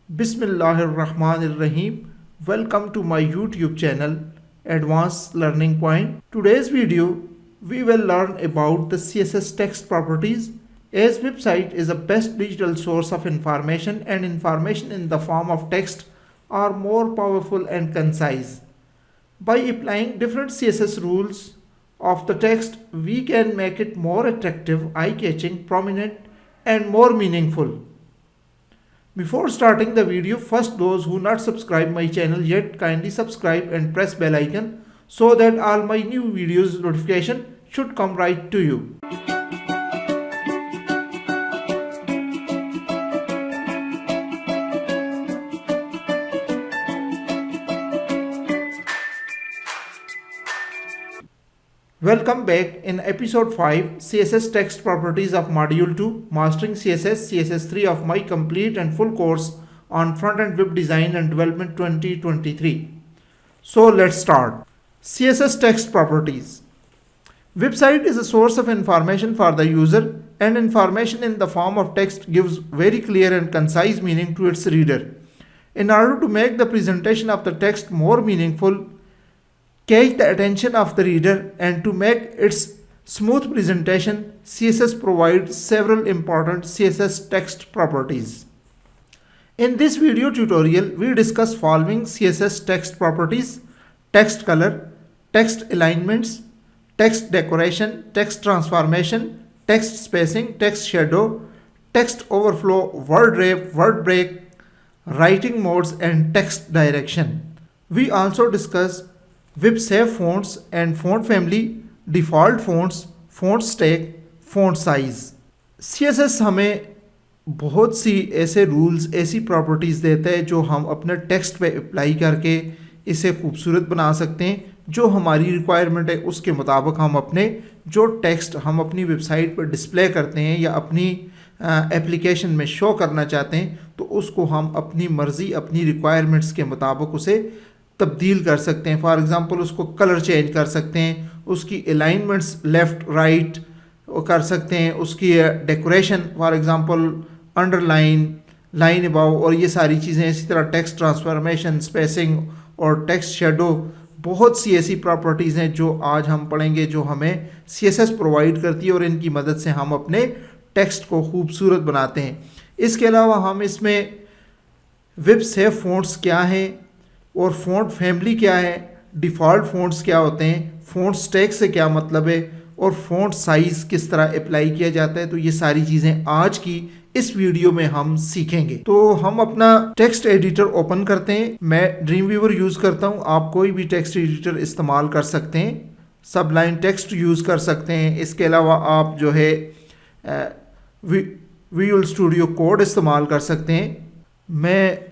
Bismillahirrahmanirrahim. Welcome to my YouTube channel Advanced Learning Point. Today's video we will learn about the CSS text properties. As website is the best digital source of information and information in the form of text are more powerful and concise. By applying different CSS rules of the text, we can make it more attractive, eye-catching, prominent and more meaningful. Before starting the video, first those who not subscribe my channel yet, kindly subscribe and press bell icon so that all my new videos notification should come right to you. Welcome back in episode 5 CSS text properties of module 2 Mastering CSS CSS3 of my complete and full course on front-end web design and development 2023. So let's start. CSS text properties. Website is a source of information for the user, and information in the form of text gives very clear and concise meaning to its reader. In order to make the presentation of the text more meaningful, catch the attention of the reader, and to make its smooth presentation, CSS provides several important CSS text properties. In this video tutorial, we discuss following CSS text properties: text color, text alignments, text decoration, text transformation, text spacing, text shadow, text overflow, word wrap, word break, writing modes, and text direction. We also discuss web-safe fonts and font family, default fonts, font stack, font size. CSS हमें बहुत सी ऐसे rules, ऐसी properties देता है जो हम अपने text पे अप्लाई करके इसे खूबसूरत बना सकते हैं। जो हमारी रिक्वायरमेंट है उसके मुताबिक हम अपने जो टेक्स्ट हम अपनी वेबसाइट पर डिस्प्ले करते हैं या अपनी एप्लीकेशन में शो करना चाहते हैं, तो उसको हम अपनी मर्ज़ी, अपनी रिक्वायरमेंट्स के मुताबिक उसे तब्दील कर सकते हैं। फॉर एग्ज़ाम्पल उसको कलर चेंज कर सकते हैं, उसकी अलाइनमेंट्स लेफ़्ट राइट कर सकते हैं, उसकी decoration for example underline, line above और ये सारी चीज़ें। इसी तरह टेक्स्ट ट्रांसफॉर्मेशन, स्पेसिंग और टेक्स्ट शेडो, बहुत सी ऐसी प्रॉपर्टीज़ हैं जो आज हम पढ़ेंगे जो हमें CSS प्रोवाइड करती है और इनकी मदद से हम अपने टेक्स्ट को खूबसूरत बनाते हैं। इसके अलावा हम इसमें वेब सेफ फ़ॉन्ट्स क्या हैं और फ़ॉन्ट फैमिली क्या है, डिफ़ॉल्ट फ़ॉन्ट्स क्या होते हैं, फ़ॉन्ट स्टैक से क्या मतलब है और फ़ॉन्ट साइज़ किस तरह अप्लाई किया जाता है, तो ये सारी चीज़ें आज की इस वीडियो में हम सीखेंगे। तो हम अपना टेक्स्ट एडिटर ओपन करते हैं। मैं ड्रीमवीवर यूज़ करता हूँ, आप कोई भी टेक्स्ट एडिटर इस्तेमाल कर सकते हैं, सबलाइन टेक्स्ट यूज़ कर सकते हैं। इसके अलावा आप जो है विजुअल स्टूडियो कोड इस्तेमाल कर सकते हैं। मैं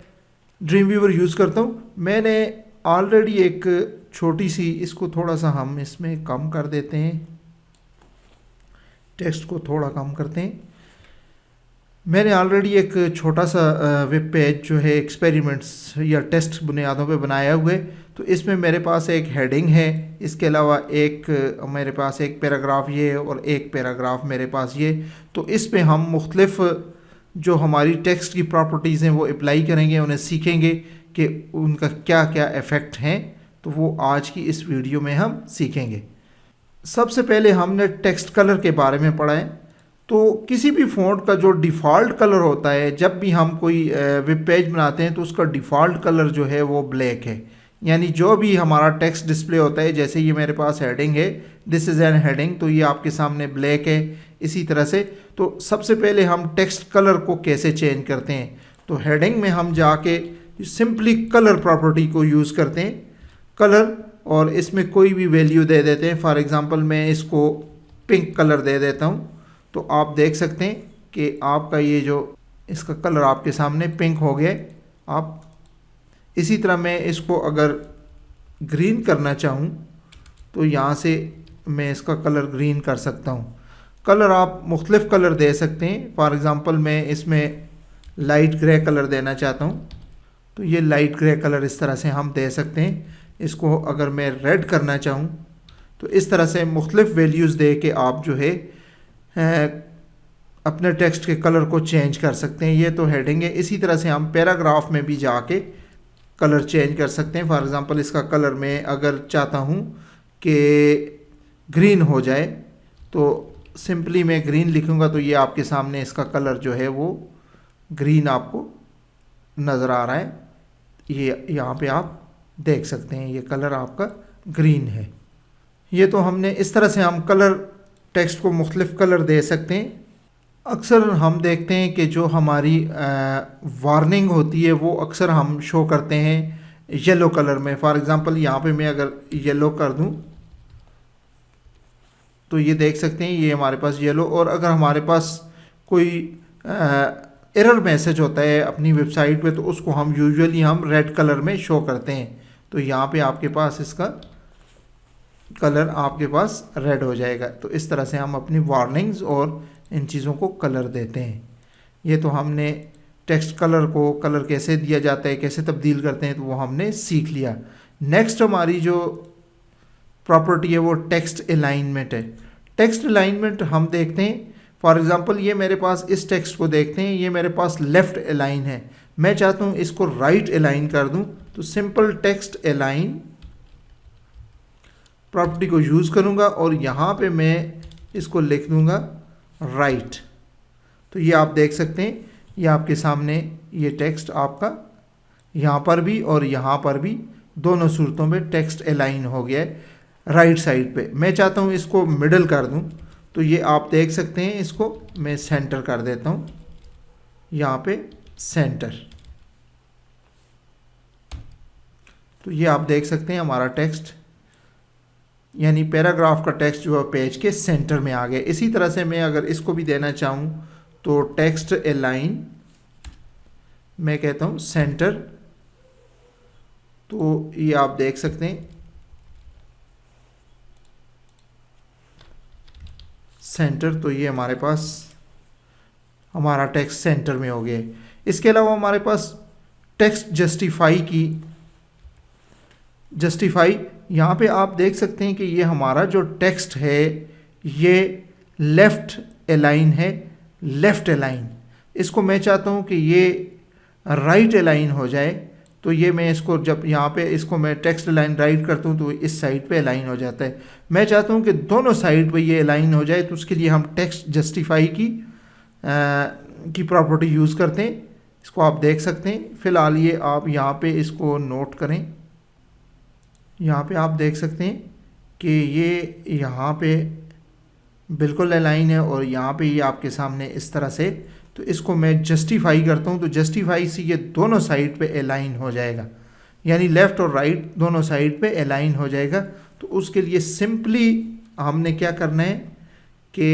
ड्रीमवीवर यूज़ करता हूँ। मैंने ऑलरेडी एक छोटी सी, इसको थोड़ा सा हम इसमें कम कर देते हैं, टेक्स्ट को थोड़ा कम करते हैं। मैंने ऑलरेडी एक छोटा सा वेब पेज जो है एक्सपेरिमेंट्स या टेस्ट बुनियादों पे बनाया हुआ है। तो इसमें मेरे पास एक हेडिंग है, इसके अलावा मेरे पास एक पैराग्राफ ये है और एक पैराग्राफ मेरे पास ये। तो इस पे हम मुख्तलिफ जो हमारी टेक्स्ट की प्रॉपर्टीज़ हैं वो अप्लाई करेंगे, उन्हें सीखेंगे कि उनका क्या क्या इफ़ेक्ट हैं। तो वो आज की इस वीडियो में हम सीखेंगे। सबसे पहले हमने टेक्स्ट कलर के बारे में पढ़ा है। तो किसी भी फ़ॉन्ट का जो डिफ़ॉल्ट कलर होता है, जब भी हम कोई वेब पेज बनाते हैं तो उसका डिफ़ॉल्ट कलर जो है वो ब्लैक है। यानी जो भी हमारा टेक्स्ट डिस्प्ले होता है, जैसे ये मेरे पास हेडिंग है, दिस इज़ एन हेडिंग, तो ये आपके सामने ब्लैक है। इसी तरह से तो सबसे पहले हम टेक्स्ट कलर को कैसे चेंज करते हैं, तो हेडिंग में हम जाके सिंपली कलर प्रॉपर्टी को यूज़ करते हैं, कलर, और इसमें कोई भी वैल्यू दे देते हैं। फॉर एग्ज़ाम्पल मैं इसको पिंक कलर दे देता हूँ, तो आप देख सकते हैं कि आपका ये जो इसका कलर आपके सामने पिंक हो गया। आप इसी तरह मैं इसको अगर ग्रीन करना चाहूँ तो यहाँ से मैं इसका कलर ग्रीन कर सकता हूँ। कलर आप मुख्तलिफ़ कलर दे सकते हैं। फॉर एग्ज़ाम्पल मैं इसमें लाइट ग्रे कलर देना चाहता हूँ, तो ये लाइट ग्रे कलर इस तरह से हम दे सकते हैं। इसको अगर मैं रेड करना चाहूँ तो इस तरह से मुख्तलिफ़ वैल्यूज़ दे के आप जो है अपने टेक्स्ट के कलर को चेंज कर सकते हैं। ये तो हेडिंग है। इसी तरह से हम पैराग्राफ में भी जाके कलर चेंज कर सकते हैं। फॉर एग्जांपल इसका कलर मैं अगर चाहता हूँ कि ग्रीन हो जाए तो सिंपली मैं ग्रीन लिखूँगा तो ये आपके सामने इसका कलर जो है वो ग्रीन आपको नज़र आ रहा है। ये यहाँ पे आप देख सकते हैं ये कलर आपका ग्रीन है। ये तो हमने इस तरह से हम कलर टेक्स्ट को मुख्तलिफ कलर दे सकते हैं। अक्सर हम देखते हैं कि जो हमारी वार्निंग होती है वो अक्सर हम शो करते हैं येलो कलर में। फॉर एग्ज़ाम्पल यहाँ पे मैं अगर येलो कर दूँ तो ये देख सकते हैं ये हमारे पास येलो। और अगर हमारे पास कोई एरर मैसेज होता है अपनी वेबसाइट पे तो उसको हम यूजुअली हम रेड कलर में शो करते हैं। तो यहाँ पे आपके पास इसका कलर आपके पास रेड हो जाएगा। तो इस तरह से हम अपनी वार्निंग्स और इन चीज़ों को कलर देते हैं। ये तो हमने टेक्स्ट कलर को कलर कैसे दिया जाता है, कैसे तब्दील करते हैं, तो वो हमने सीख लिया। नेक्स्ट हमारी जो प्रॉपर्टी है वो टेक्स्ट अलाइनमेंट है। टेक्स्ट अलाइनमेंट हम देखते हैं। फॉर एग्जांपल ये मेरे पास इस टेक्स्ट को देखते हैं, ये मेरे पास लेफ़्ट अलाइन है। मैं चाहता हूँ इसको राइट अलाइन कर दूँ तो सिंपल टेक्स्ट अलाइन प्रॉपर्टी को यूज़ करूँगा और यहाँ पे मैं इसको लिख दूँगा राइट। तो ये आप देख सकते हैं ये आपके सामने ये टेक्स्ट आपका यहाँ पर भी और यहाँ पर भी दोनों सूरतों में टेक्स्ट अलाइन हो गया है राइट साइड पे। मैं चाहता हूँ इसको मिडल कर दूँ तो ये आप देख सकते हैं इसको मैं सेंटर कर देता हूँ यहाँ पे सेंटर। तो ये आप देख सकते हैं हमारा टेक्स्ट यानी पैराग्राफ का टेक्स्ट जो है पेज के सेंटर में आ गया। इसी तरह से मैं अगर इसको भी देना चाहूँ तो टेक्स्ट अलाइन मैं कहता हूँ सेंटर। तो ये आप देख सकते हैं सेंटर। तो ये हमारे पास हमारा टेक्स्ट सेंटर में हो गया। इसके अलावा हमारे पास टेक्स्ट जस्टिफाई यहाँ पे आप देख सकते हैं कि ये हमारा जो टेक्स्ट है ये लेफ़्ट अलाइन है, लेफ़्ट अलाइन। इसको मैं चाहता हूँ कि ये राइट अलाइन हो जाए। तो ये मैं इसको जब यहाँ पे इसको मैं टेक्स्ट अलाइन राइट करता हूँ तो इस साइड पे अलाइन हो जाता है। मैं चाहता हूँ कि दोनों साइड पे ये अलाइन हो जाए तो उसके लिए हम टेक्स्ट जस्टिफाई की प्रॉपर्टी यूज़ करते हैं। इसको आप देख सकते हैं। फ़िलहाल ये आप यहाँ पे इसको नोट करें। यहाँ पे आप देख सकते हैं कि ये यहाँ पे बिल्कुल अलाइन है और यहाँ पे ये आपके सामने इस तरह से। तो इसको मैं जस्टिफाई करता हूँ तो जस्टिफाई से ये दोनों साइड पे अलाइन हो जाएगा यानी लेफ़्ट और राइट दोनों साइड पे अलाइन हो जाएगा। तो उसके लिए सिंपली हमने क्या करना है कि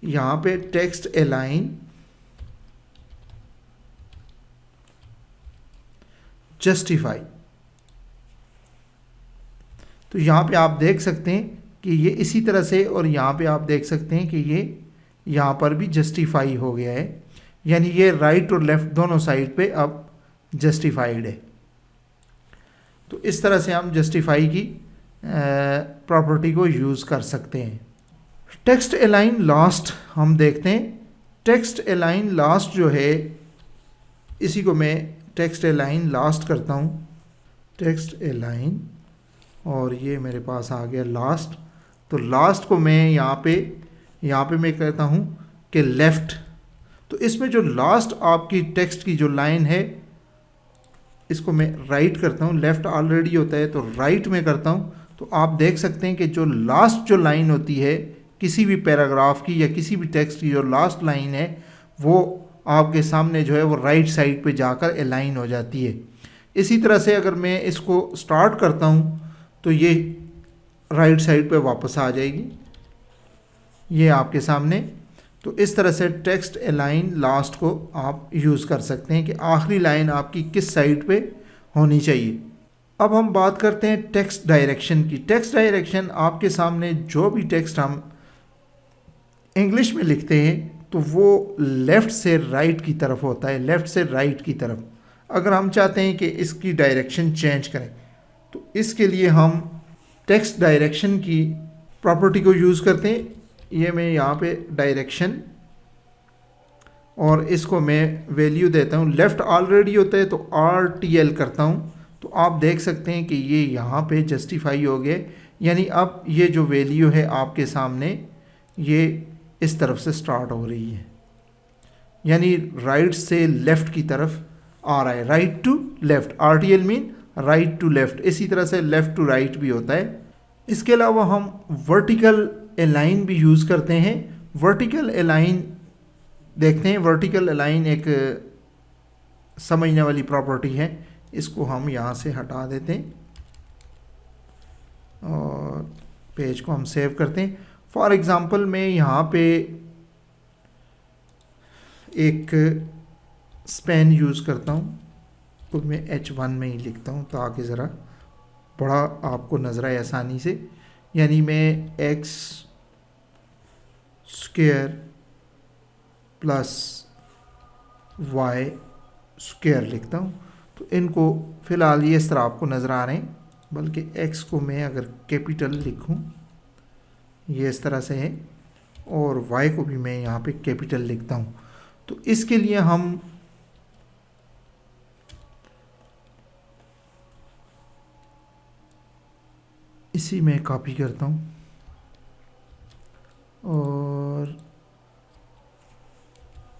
यहाँ पे टेक्स्ट अलाइन जस्टिफाई। तो यहाँ पे आप देख सकते हैं कि ये इसी तरह से और यहाँ पे आप देख सकते हैं कि ये यहाँ पर भी जस्टिफाई हो गया है यानी ये राइट और लेफ़्ट दोनों साइड पे अब जस्टिफाइड है। तो इस तरह से हम जस्टिफाई की प्रॉपर्टी को यूज़ कर सकते हैं। टेक्स्ट अलाइन लास्ट हम देखते हैं। टेक्स्ट अलाइन लास्ट जो है इसी को मैं टेक्स्ट अलाइन लास्ट करता हूँ, टेक्स्ट अलाइन, और ये मेरे पास आ गया लास्ट। तो लास्ट को मैं यहाँ पे मैं कहता हूँ कि लेफ़्ट। तो इसमें जो लास्ट आपकी टेक्स्ट की जो लाइन है इसको मैं राइट करता हूँ। लेफ़्ट ऑलरेडी होता है तो राइट में करता हूँ। तो आप देख सकते हैं कि जो लास्ट जो लाइन होती है किसी भी पैराग्राफ की या किसी भी टेक्स्ट की जो लास्ट लाइन है वो आपके सामने जो है वो राइट साइड पे जाकर अलाइन हो जाती है। इसी तरह से अगर मैं इसको स्टार्ट करता हूँ तो ये राइट साइड पे वापस आ जाएगी, ये आपके सामने। तो इस तरह से टेक्स्ट अलाइन लास्ट को आप यूज़ कर सकते हैं कि आखिरी लाइन आपकी किस साइड पे होनी चाहिए। अब हम बात करते हैं टेक्स्ट डायरेक्शन की। टेक्स्ट डायरेक्शन आपके सामने जो भी टेक्स्ट हम इंग्लिश में लिखते हैं तो वो लेफ़्ट से राइट की तरफ होता है, लेफ़्ट से राइट की तरफ। अगर हम चाहते हैं कि इसकी डायरेक्शन चेंज करें तो इसके लिए हम टेक्स्ट डायरेक्शन की प्रॉपर्टी को यूज़ करते हैं। ये मैं यहाँ पे डायरेक्शन और इसको मैं वैल्यू देता हूँ, लेफ़्ट ऑलरेडी होता है तो RTL करता हूँ, तो आप देख सकते हैं कि ये यहाँ पे जस्टिफाई हो गए, यानी अब ये जो वैल्यू है आपके सामने ये इस तरफ से स्टार्ट हो रही है, यानी राइट से लेफ़्ट की तरफ आ रहा है, right to left. RTL mean right to left, इसी तरह से लेफ़्ट टू राइट भी होता है। इसके अलावा हम वर्टिकल अलाइन भी यूज़ करते हैं। वर्टिकल अलाइन देखते हैं, वर्टिकल अलाइन एक समझने वाली प्रॉपर्टी है, इसको हम यहाँ से हटा देते हैं और पेज को हम सेव करते हैं। फॉर एग्ज़ाम्पल मैं यहाँ पे एक स्पेन यूज़ करता हूँ, तो मैं H1 में ही लिखता हूँ ताकि ज़रा बड़ा आपको नज़र आए आसानी से, यानी मैं x square plus y square लिखता हूँ। तो इनको फ़िलहाल ये इस तरह आपको नज़र आ रहे हैं, बल्कि x को मैं अगर कैपिटल लिखूँ ये इस तरह से है, और y को भी मैं यहाँ पे कैपिटल लिखता हूँ। तो इसके लिए हम इसी में कॉपी करता हूँ और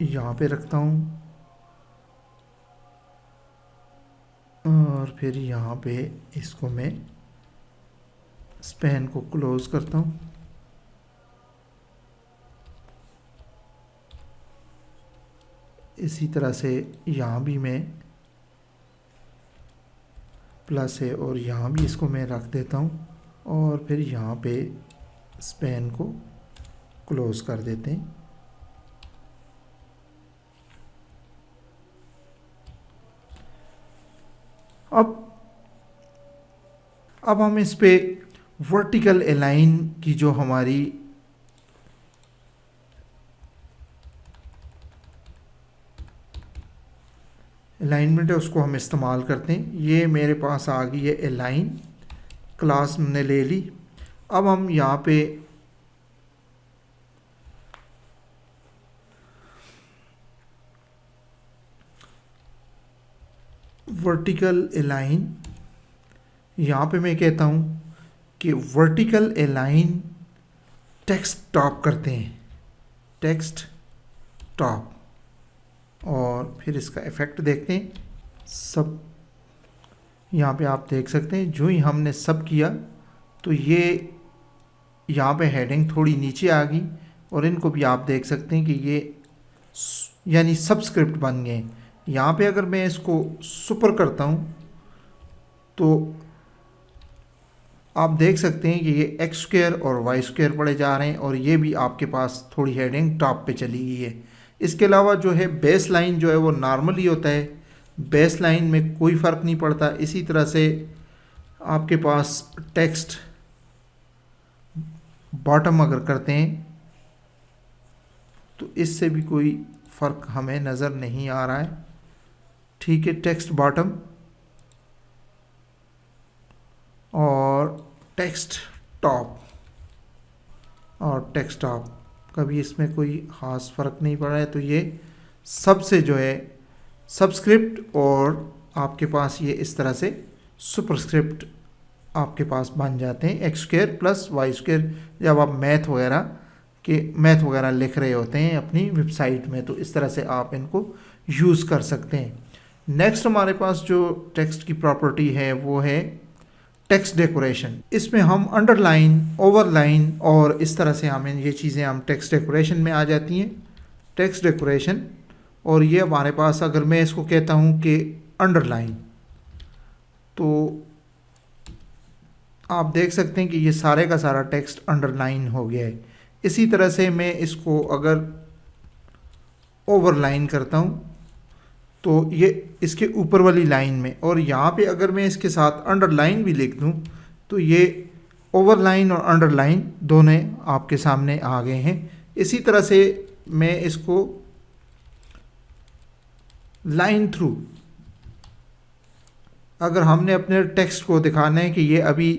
यहाँ पे रखता हूँ, और फिर यहाँ पे इसको मैं स्पेन को क्लोज़ करता हूँ। इसी तरह से यहाँ भी मैं प्लस है और यहाँ भी इसको मैं रख देता हूँ, और फिर यहाँ पे स्पेन को क्लोज़ कर देते हैं। अब हम इस पे वर्टिकल अलाइन की जो हमारी अलाइनमेंट है उसको हम इस्तेमाल करते हैं। ये मेरे पास आ गई है अलाइन, क्लास हमने ले ली। अब हम यहाँ पे वर्टिकल अलाइन, यहाँ पे मैं कहता हूँ कि वर्टिकल अलाइन टेक्स्ट टॉप करते हैं, टेक्स्ट टॉप, और फिर इसका इफ़ेक्ट देखते हैं। सब यहाँ पे आप देख सकते हैं, जो ही हमने सब किया तो ये यहाँ पे हेडिंग थोड़ी नीचे आ गई, और इनको भी आप देख सकते हैं कि ये यानी सबस्क्रिप्ट बन गए। यहाँ पे अगर मैं इसको सुपर करता हूँ तो आप देख सकते हैं कि ये एक्स स्क्वायर और वाई स्क्वायर पड़े जा रहे हैं, और ये भी आपके पास थोड़ी हेडिंग टॉप पे चली गई है। इसके अलावा जो है बेस लाइन जो है वो नॉर्मली होता है, बेस लाइन में कोई फ़र्क नहीं पड़ता। इसी तरह से आपके पास टेक्स्ट बॉटम अगर करते हैं तो इससे भी कोई फ़र्क हमें नज़र नहीं आ रहा है। ठीक है, टेक्स्ट बॉटम और टेक्स्ट टॉप और टेक्स्ट टॉप, कभी इसमें कोई ख़ास फ़र्क नहीं पड़ रहा है। तो ये सबसे जो है सबस्क्रिप्ट, और आपके पास ये इस तरह से सुपरस्क्रिप्ट आपके पास बन जाते हैं, x square plus y square. जब आप मैथ वगैरह लिख रहे होते हैं अपनी वेबसाइट में, तो इस तरह से आप इनको यूज़ कर सकते हैं। नेक्स्ट हमारे पास जो टेक्स्ट की प्रॉपर्टी है वो है टेक्स्ट डेकोरेशन। इसमें हम अंडरलाइन, ओवरलाइन और इस तरह से हमें ये चीज़ें हम टेक्स्ट डेकोरेशन में आ जाती हैं। टेक्स्ट डेकोरेशन, और ये हमारे पास अगर मैं इसको कहता हूँ कि अंडरलाइन, तो आप देख सकते हैं कि ये सारे का सारा टेक्स्ट अंडरलाइन हो गया है। इसी तरह से मैं इसको अगर ओवरलाइन करता हूँ तो ये इसके ऊपर वाली लाइन में, और यहाँ पे अगर मैं इसके साथ अंडरलाइन भी लिख दूँ तो ये ओवरलाइन और अंडरलाइन दोनों आपके सामने आ गए हैं। इसी तरह से मैं इसको लाइन थ्रू, अगर हमने अपने टेक्स्ट को दिखाना है कि ये अभी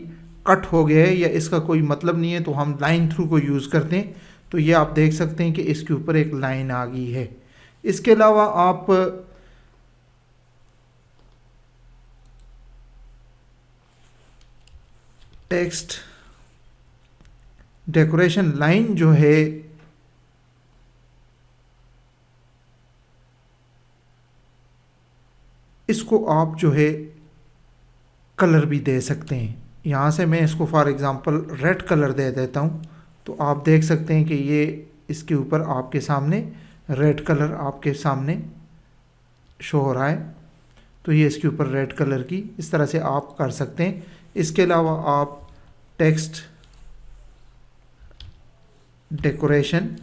कट हो गया है या इसका कोई मतलब नहीं है, तो हम लाइन थ्रू को यूज़ करते हैं। तो ये आप देख सकते हैं कि इसके ऊपर एक लाइन आ गई है। इसके अलावा आप टेक्स्ट डेकोरेशन लाइन जो है इसको आप जो है कलर भी दे सकते हैं। यहाँ से मैं इसको फॉर एग्ज़ाम्पल रेड कलर दे देता हूँ, तो आप देख सकते हैं कि ये इसके ऊपर आपके सामने रेड कलर आपके सामने शो हो रहा है। तो ये इसके ऊपर रेड कलर की इस तरह से आप कर सकते हैं। इसके अलावा आप टेक्स्ट डेकोरेशन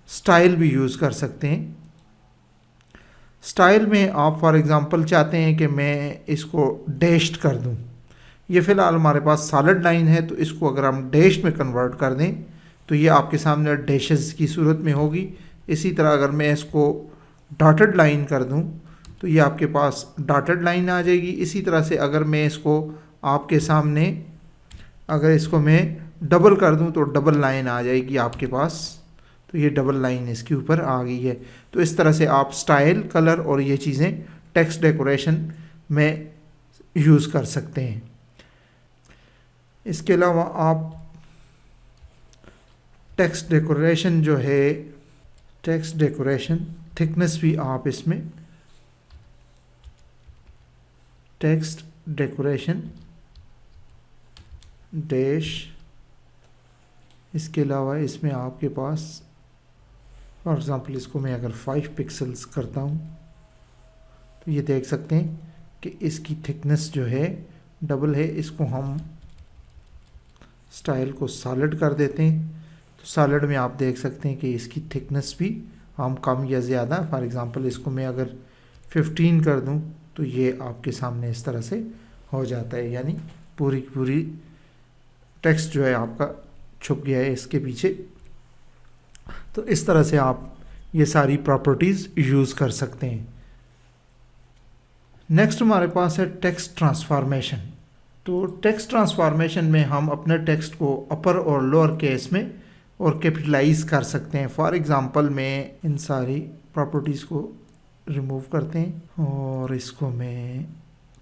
स्टाइल भी यूज़ कर सकते हैं। स्टाइल में आप फॉर एग्ज़ाम्पल चाहते हैं कि मैं इसको डैश्ड कर दूं। ये फ़िलहाल हमारे पास सॉलिड लाइन है, तो इसको अगर हम डैश में कन्वर्ट कर दें तो ये आपके सामने डैशेस की सूरत में होगी। इसी तरह अगर मैं इसको डॉटेड लाइन कर दूं तो ये आपके पास डॉटेड लाइन आ जाएगी। इसी तरह से अगर मैं इसको आपके सामने अगर इसको मैं डबल कर दूं तो डबल लाइन आ जाएगी आपके पास। तो ये डबल लाइन इसके ऊपर आ गई है। तो इस तरह से आप स्टाइल, कलर और ये चीज़ें टेक्स्ट डेकोरेशन में यूज़ कर सकते हैं। इसके अलावा आप टेक्स्ट डेकोरेशन जो है, टेक्स्ट डेकोरेशन थिकनेस भी आप इसमें टेक्स्ट डेकोरेशन डैश, इसके अलावा इसमें आपके पास फॉर एग्ज़ाम्पल इसको मैं अगर 5 पिक्सल्स करता हूँ तो ये देख सकते हैं कि इसकी थिकनेस जो है डबल है। इसको हम स्टाइल को सॉलिड कर देते हैं, तो सॉलिड में आप देख सकते हैं कि इसकी थिकनेस भी हम कम या ज़्यादा, फॉर एग्ज़ाम्पल इसको मैं अगर 15 कर दूं तो ये आपके सामने इस तरह से हो जाता है, यानी पूरी की पूरी टेक्स्ट जो है आपका छुप गया है इसके पीछे। तो इस तरह से आप ये सारी प्रॉपर्टीज़ यूज़ कर सकते हैं। नेक्स्ट हमारे पास है टेक्स्ट ट्रांसफॉर्मेशन। तो टेक्स्ट ट्रांसफॉर्मेशन में हम अपने टेक्स्ट को अपर और लोअर केस में और कैपिटलाइज कर सकते हैं। फॉर एग्ज़ाम्पल मैं इन सारी प्रॉपर्टीज़ को रिमूव करते हैं और इसको मैं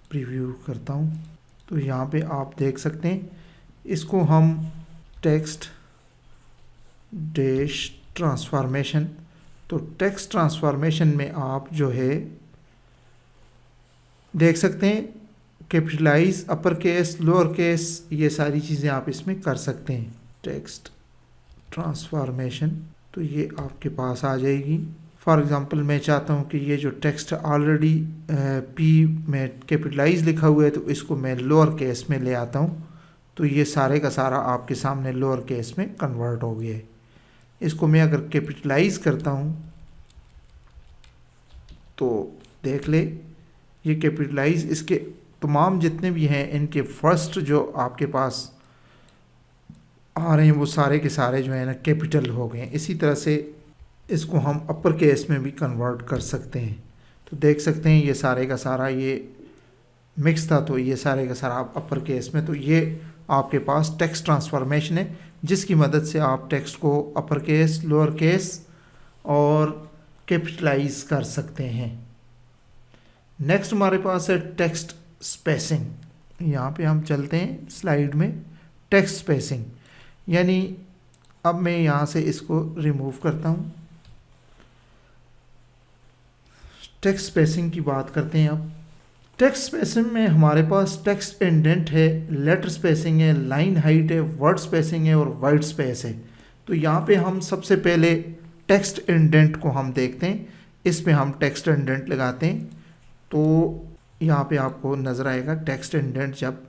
प्रीव्यू करता हूँ। तो यहाँ पे आप देख सकते हैं इसको हम टेक्स्ट डैश ट्रांसफॉर्मेशन, तो टेक्स्ट ट्रांसफॉर्मेशन में आप जो है देख सकते हैं capitalise, upper case, lower case, ये सारी चीज़ें आप इसमें कर सकते हैं। टेक्स्ट ट्रांसफॉर्मेशन तो ये आपके पास आ जाएगी। फॉर एग्ज़ाम्पल मैं चाहता हूँ कि ये जो टेक्स्ट ऑलरेडी पी में कैपिटलाइज लिखा हुआ है तो इसको मैं लोअर केस में ले आता हूँ, तो ये सारे का सारा आपके सामने लोअर केस में कन्वर्ट हो गया है। इसको मैं अगर कैपिटलाइज करता हूँ तो देख ले ये कैपिटलाइज, इसके तमाम जितने भी हैं इनके फर्स्ट जो आपके पास आ रहे हैं वो सारे के सारे जो है ना कैपिटल हो गए हैं। इसी तरह से इसको हम अपर केस में भी कन्वर्ट कर सकते हैं। तो देख सकते हैं ये सारे का सारा ये मिक्स था, तो ये सारे का सारा आप अपर केस में, तो ये आपके पास टेक्स्ट ट्रांसफॉर्मेशन है जिसकी मदद से आप टेक्स्ट को अपर केस, लोअर केस और कैपिटलाइज कर सकते हैं। नेक्स्ट हमारे पास है टेक्स्ट स्पेसिंग। यहाँ पे हम चलते हैं स्लाइड में। टेक्स्ट स्पेसिंग यानी अब मैं यहाँ से इसको रिमूव करता हूँ। टेक्स्ट स्पेसिंग की बात करते हैं अब। टेक्स्ट स्पेसिंग में हमारे पास टेक्स्ट इंडेंट है, लेटर स्पेसिंग है, लाइन हाइट है, वर्ड स्पेसिंग है और वाइट स्पेस है। तो यहाँ पे हम सबसे पहले टेक्स्ट इंडेंट को हम देखते हैं। इसमें हम टेक्स्ट इंडेंट लगाते हैं तो यहाँ पे आपको नज़र आएगा टेक्स्ट इंडेंट। जब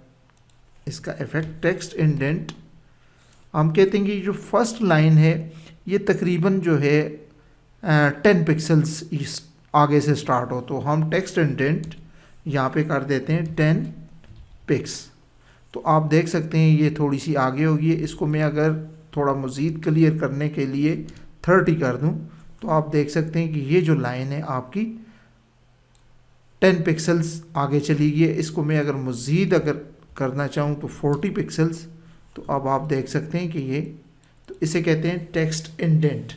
इसका इफेक्ट टेक्स्ट इंडेंट, हम कहते हैं कि जो फर्स्ट लाइन है ये तकरीबन जो है 10 पिक्सल्स आगे से स्टार्ट हो, तो हम टेक्स्ट इंडेंट यहाँ पे कर देते हैं 10 पिक्स। तो आप देख सकते हैं ये थोड़ी सी आगे होगी। इसको मैं अगर थोड़ा मज़ीद क्लियर करने के लिए 30 कर दूँ तो आप देख सकते हैं कि ये जो लाइन है आपकी 10 पिक्सल्स आगे चली गई है। इसको मैं अगर मज़ीद अगर करना चाहूँ तो 40 पिक्सल्स, तो अब आप देख सकते हैं कि ये, तो इसे कहते हैं टेक्स्ट इंडेंट।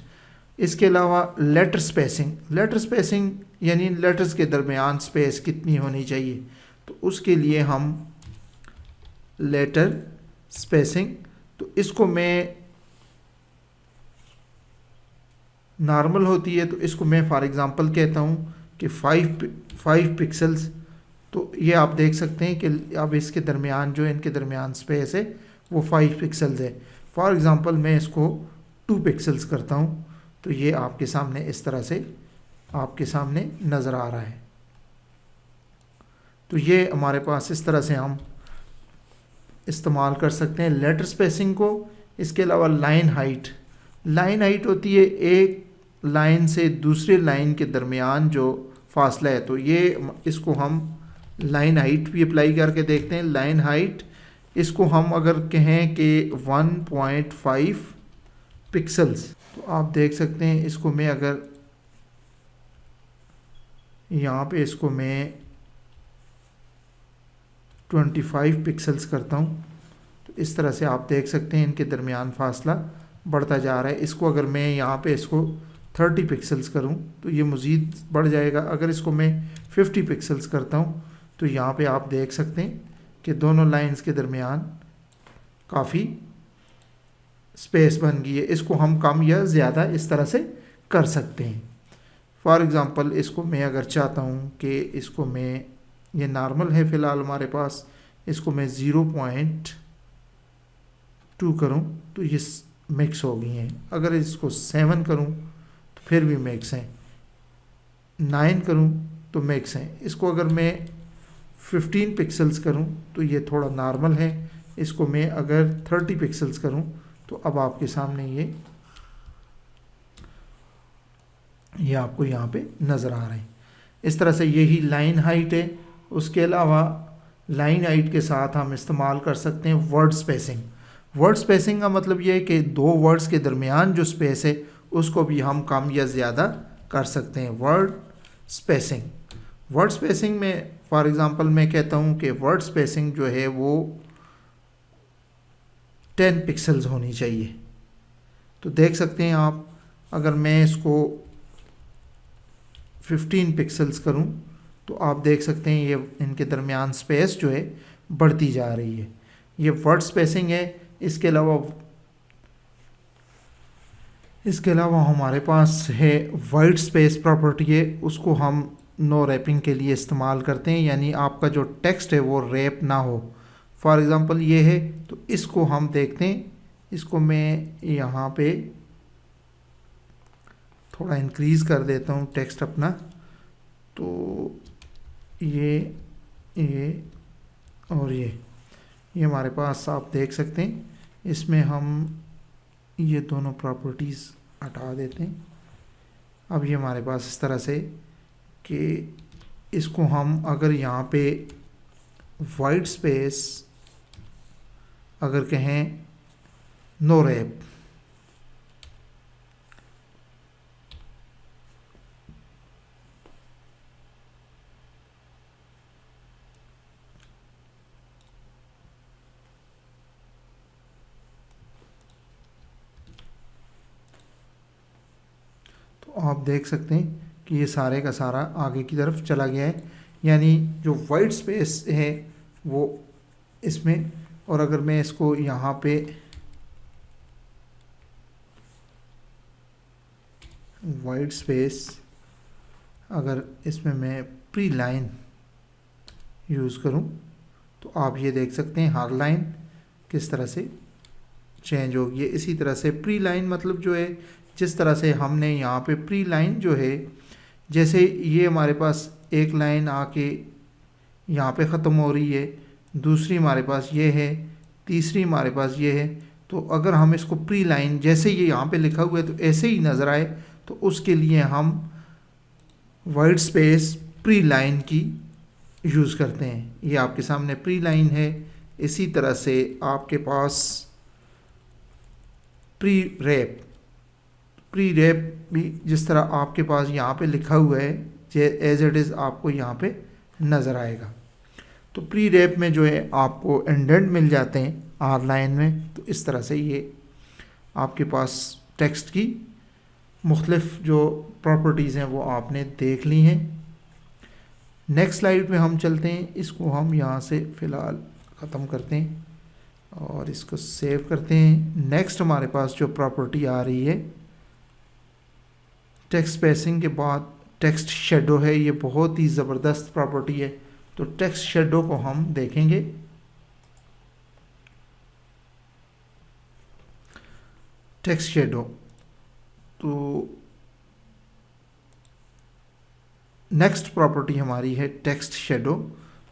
इसके अलावा लेटर स्पेसिंग यानी लेटर्स के दरमियान स्पेस कितनी होनी चाहिए, तो उसके लिए हम लेटर स्पेसिंग, तो इसको मैं नॉर्मल होती है तो इसको मैं फॉर एग्ज़ाम्पल कहता हूँ कि 5 पिक्सल्स। तो ये आप देख सकते हैं कि अब इसके दरमियान जो इनके दरमियान स्पेस है वो 5 पिक्सल्स है। फॉर एग्ज़ाम्पल मैं इसको 2 पिक्सल्स करता हूँ, तो ये आपके सामने इस तरह से आपके सामने नज़र आ रहा है। तो ये हमारे पास इस तरह से हम इस्तेमाल कर सकते हैं लेटर स्पेसिंग को। इसके अलावा लाइन हाइट होती है एक लाइन से दूसरे लाइन के दरमियान जो फासला है, तो ये इसको हम लाइन हाइट भी अप्लाई करके देखते हैं। लाइन हाइट इसको हम अगर कहें कि 1.5 पिक्सल्स, तो आप देख सकते हैं इसको मैं अगर यहाँ पे इसको मैं 25 पिक्सल्स करता हूँ, तो इस तरह से आप देख सकते हैं इनके दरमियान फासला बढ़ता जा रहा है। इसको अगर मैं यहाँ पे इसको 30 पिक्सल्स करूँ तो ये मज़ीद बढ़ जाएगा। अगर इसको मैं 50 पिक्सल्स करता हूँ तो यहाँ पे आप देख सकते हैं कि दोनों लाइंस के दरमियान काफ़ी स्पेस बन गई है। इसको हम कम या ज़्यादा इस तरह से कर सकते हैं। फॉर एग्ज़ाम्पल इसको मैं अगर चाहता हूँ कि इसको मैं, ये नॉर्मल है फ़िलहाल हमारे पास, इसको मैं 0.2 करूँ तो ये मिक्स हो गई हैं। अगर इसको 7 करूँ तो फिर भी मिक्स हैं, 9 करूँ तो मिक्स हैं। इसको अगर मैं 15 पिक्सल्स करूँ तो ये थोड़ा नॉर्मल है। इसको मैं अगर 30 पिक्सल्स करूँ तो अब आपके सामने ये आपको यहाँ पे नज़र आ रहे हैं। इस तरह से यही लाइन हाइट है। उसके अलावा लाइन हाइट के साथ हम इस्तेमाल कर सकते हैं वर्ड स्पेसिंग का मतलब ये है कि 2 वर्ड्स के दरमियान जो स्पेस है उसको भी हम कम या ज़्यादा कर सकते हैं। वर्ड स्पेसिंग में फॉर एग्ज़ाम्पल मैं कहता हूँ कि वर्ड स्पेसिंग जो है वो 10 पिक्सल्स होनी चाहिए। तो देख सकते हैं आप, अगर मैं इसको 15 पिक्सल्स करूं तो आप देख सकते हैं ये इनके दरमियान स्पेस जो है बढ़ती जा रही है। ये वर्ड स्पेसिंग है। इसके अलावा हमारे पास है वाइट स्पेस प्रॉपर्टी है, उसको हम नो रैपिंग के लिए इस्तेमाल करते हैं, यानी आपका जो टेक्स्ट है वो रैप ना हो। फॉर एग्ज़ाम्पल ये है, तो इसको हम देखते हैं। इसको मैं यहाँ पे थोड़ा इंक्रीज़ कर देता हूँ टेक्स्ट अपना, तो ये और ये हमारे पास आप देख सकते हैं। इसमें हम ये दोनों प्रॉपर्टीज़ हटा देते हैं। अब ये हमारे पास इस तरह से कि इसको हम अगर यहाँ पे वाइट स्पेस अगर कहें नो रैप, तो आप देख सकते हैं कि ये सारे का सारा आगे की तरफ चला गया है, यानी जो वाइट स्पेस है वो इसमें। और अगर मैं इसको यहाँ पे वाइट स्पेस अगर इसमें मैं प्री लाइन यूज़ करूँ तो आप ये देख सकते हैं हर लाइन किस तरह से चेंज होगी। इसी तरह से प्री लाइन मतलब जो है, जिस तरह से हमने यहाँ पे प्री लाइन जो है, जैसे ये हमारे पास एक लाइन आके यहाँ पे ख़त्म हो रही है, दूसरी हमारे पास ये है, तीसरी हमारे पास ये है। तो अगर हम इसको प्री लाइन जैसे ये यहाँ पे लिखा हुआ है तो ऐसे ही नज़र आए, तो उसके लिए हम वाइट स्पेस प्री लाइन की यूज़ करते हैं। ये आपके सामने प्री लाइन है। इसी तरह से आपके पास प्री रैप भी जिस तरह आपके पास यहाँ पे लिखा हुआ है एज इट इज़ आपको यहाँ पे नज़र आएगा। तो प्री रैप में जो है आपको इंडेंट मिल जाते हैं आर लाइन में। तो इस तरह से ये आपके पास टेक्स्ट की मुख्तलिफ जो प्रॉपर्टीज़ हैं वो आपने देख ली हैं। नेक्स्ट स्लाइड में हम चलते हैं, इसको हम यहाँ से फ़िलहाल ख़त्म करते हैं और इसको सेव करते हैं। नेक्स्ट हमारे पास जो प्रॉपर्टी आ रही है टेक्स्ट स्पेसिंग के बाद टेक्स्ट शेडो है। ये बहुत ही ज़बरदस्त प्रॉपर्टी है। तो टेक्स्ट शेडो को हम देखेंगे। टेक्स्ट शेडो, तो नेक्स्ट प्रॉपर्टी हमारी है टेक्स्ट शेडो।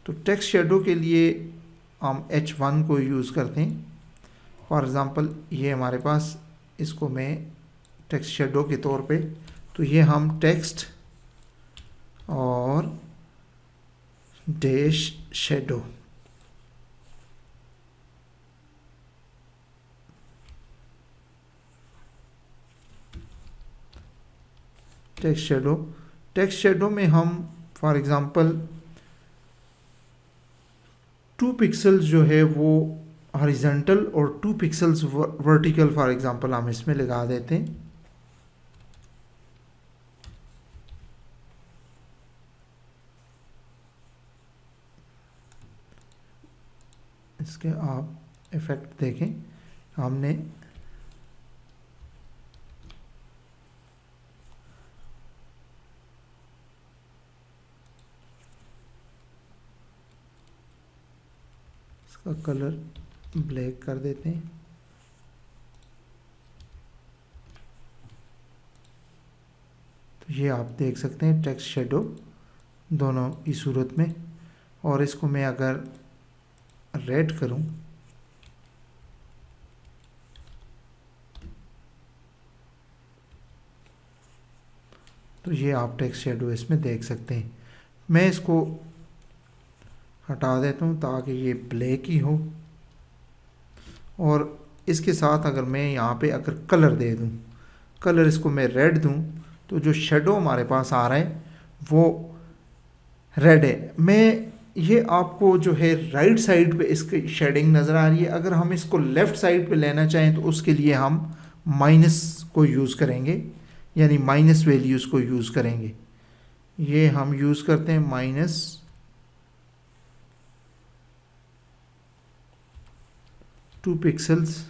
तो टेक्स्ट शेडो के लिए हम H1 को यूज़ करते हैं। फॉर एग्ज़ाम्पल ये हमारे पास, इसको मैं टेक्स्ट शेडो के तौर पे, तो ये हम टेक्स्ट और डैश शेडो, टेक्स्ट शेडो में हम फॉर एग्ज़ाम्पल 2 पिक्सल्स जो है वो हॉरिजॉन्टल और 2 पिक्सल्स वर्टिकल फॉर एग्ज़ाम्पल हम इसमें लगा देते हैं। इसके आप इफ़ेक्ट देखें, हमने इसका कलर ब्लैक कर देते हैं। तो ये आप देख सकते हैं टेक्स्ट शेडो दोनों की सूरत में। और इसको मैं अगर रेड करूं तो ये आप टेक्स्ट शेडो इसमें देख सकते हैं। मैं इसको हटा देता हूं ताकि ये ब्लैक ही हो। और इसके साथ अगर मैं यहाँ पे अगर कलर दे दूं, कलर इसको मैं रेड दूं, तो जो शेडो हमारे पास आ रहा है वो रेड है। मैं ये आपको जो है राइट साइड पे इसकी शेडिंग नज़र आ रही है। अगर हम इसको लेफ़्ट साइड पे लेना चाहें तो उसके लिए हम माइनस को यूज़ करेंगे, यानी माइनस वैल्यूज़ को यूज़ करेंगे। ये हम यूज़ करते हैं -2 पिक्सल्स,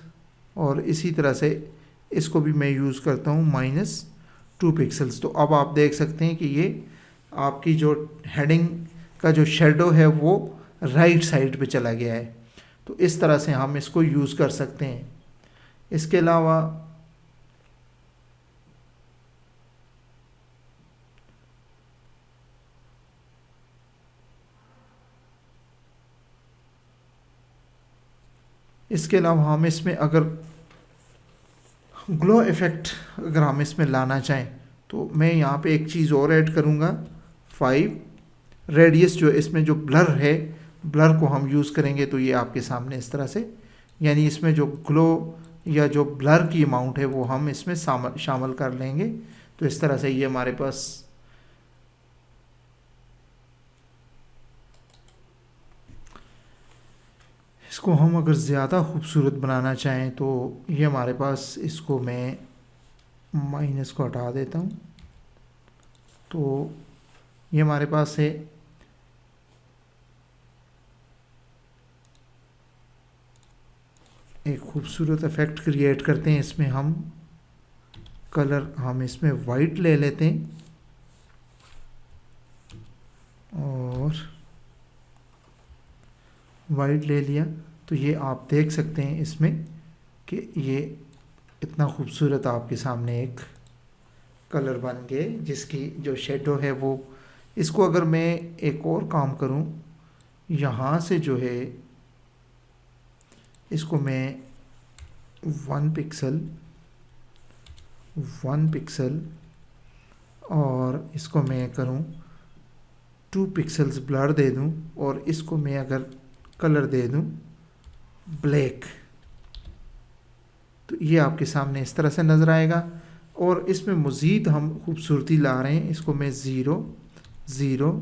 और इसी तरह से इसको भी मैं यूज़ करता हूँ -2 पिक्सल्स। तो अब आप देख सकते हैं कि ये आपकी जो हेडिंग का जो शेडो है वो राइट साइड पे चला गया है। तो इस तरह से हम इसको यूज़ कर सकते हैं। इसके अलावा हम इसमें अगर ग्लो इफ़ेक्ट अगर हम इसमें लाना चाहें तो मैं यहाँ पे एक चीज़ और ऐड करूँगा, 5 रेडियस जो इसमें जो ब्लर है, ब्लर को हम यूज़ करेंगे। तो ये आपके सामने इस तरह से, यानी इसमें जो ग्लो या जो ब्लर की अमाउंट है वो हम इसमें शामिल कर लेंगे। तो इस तरह से ये हमारे पास इसको हम अगर ज़्यादा खूबसूरत बनाना चाहें तो ये हमारे पास, इसको मैं माइनस को हटा देता हूँ। तो ये हमारे पास है एक खूबसूरत इफ़ेक्ट क्रिएट करते हैं। इसमें हम कलर हम इसमें वाइट ले लेते हैं और वाइट ले लिया। तो ये आप देख सकते हैं इसमें कि ये इतना खूबसूरत आपके सामने एक कलर बन गए, जिसकी जो शेडो है वो, इसको अगर मैं एक और काम करूं, यहाँ से जो है इसको मैं 1 पिक्सल और इसको मैं करूं 2 पिक्सल्स ब्लर दे दूं, और इसको मैं अगर कलर दे दूं ब्लैक, तो ये आपके सामने इस तरह से नज़र आएगा। और इसमें मज़ीद हम खूबसूरती ला रहे हैं। इसको मैं 0